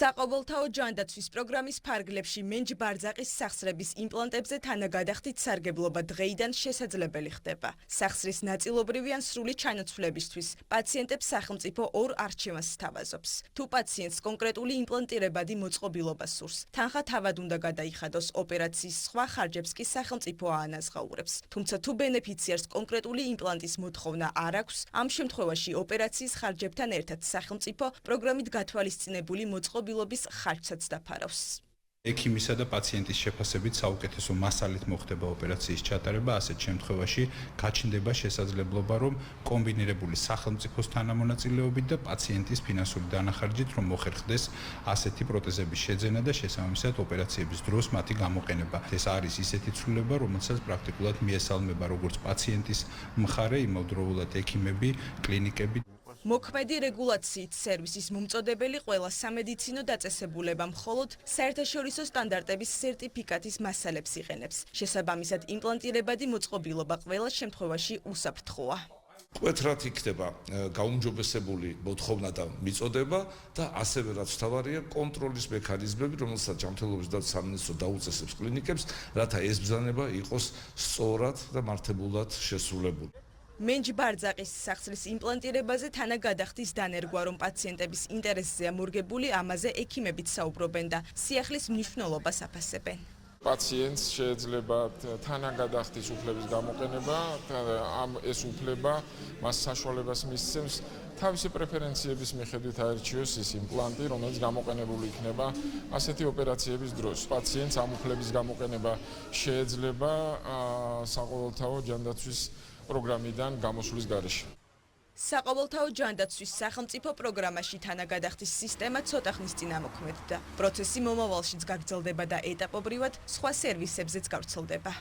საყოველთაო ჯანდაცვის პროგრამის ფარგლებში მენჯ-ბარძაყის სახსრების იმპლანტებზე თანაგადახდით სარგებლობა დღეიდან შესაძლებელი ხდება. სახსრის ნაწილობრივი ან სრული ჩანაცვლებისთვის პაციენტებს სახელმწიფო ორ არჩევანს სთავაზობს. თუ პაციენტს კონკრეტული იმპლანტირებადი მოწყობილობა სურს, თანხა თავად უნდა გადაიხადოს, ოპერაციის სხვა ხარჯებს კი სახელმწიფო აანაზღაურებს. თუმცა თუ ბენეფიციარს კონკრეტული იმპლანტის მოთხოვნა არ აქვს, ამ შემთხვევაში ოპერაციის ხარჯებთან ერთად სახელმწიფო პროგრამით გათვალისწინებული მოწყობილობის ხარჯსაც დაფარავს. ექიმისა და პაციენტის შეფასებით საუკეთესო მასალით მოხდება ოპერაციის ჩატარება, ასეთ შემთხვევაში გაჩნდება შესაძლებლობა, რომ კომბინირებული სახელმწიფოს თანამონაწილეობით და პაციენტის ფინანსური დანახარჯით რომ მოხერხდეს ასეთი პროტეზების შეძენა და შესაბამისად ოპერაციების დროს მათი გამოყენება. ეს არის ისეთი ცვლილება, რომელსაც პრაქტიკულად მიესალმება როგორც პაციენტის მხარე, იმავდროულად ექიმები, კლინიკები. მოქმედი რეგულაციით სერვისის მომწოდებელი ყველა სამედიცინო დაწესებულება მხოლოდ საერთაშორისო სტანდარტების სერტიფიკატის მასალებს იყენებს. შესაბამისად, იმპლანტირებადი მოწყობილობა ყველა შემთხვევაში უსაფრთხოა. მკვეთრად იქნება გაუმჯობესებული მოთხოვნა და მიწოდება და ასევე რაც მთავარია კონტროლის მექანიზმები, რომელსაც ჯანმრთელობის სამინისტრო დაუწესებს კლინიკებს, რათა ეს ბრძანება იყოს სწორად და მართებულად შესრულებული. მენჯ-ბარძაყის სახსრის იმპლანტირებაზე თანაგადახდის დანერგვა, რომ პაციენტების ინტერესზეა მორგებული, ამაზე ექიმებიც საუბრობენ და სიახლის მნიშვნელობას აფასებენ. პაციენტს შეიძლება თანაგადახდის უფლების გამოყენება, ეს უფლება მას საშუალებას მისცემს თავისი პრეფერენციების მიხედვით აერჩიოს ის იმპლანტი, რომელიც გამოყენებული იქნება ასეთი ოპერაციების დროს. პაციენტს ამ უფლების გამოყენება შეიძლება საყოველთაო ჯანდაცვის პროგრამიდან გამოსვლის გარეშე. საყოველთაო ჯანდაცვის სახელმწიფო პროგრამაში თანაგადახდის სისტემა ცოტა ხნის წინ ამოქმედდა. პროცესი მომავალშიც გაგრძელდება და ეტაპობრივად სხვა სერვისებზეც გავრცელდება.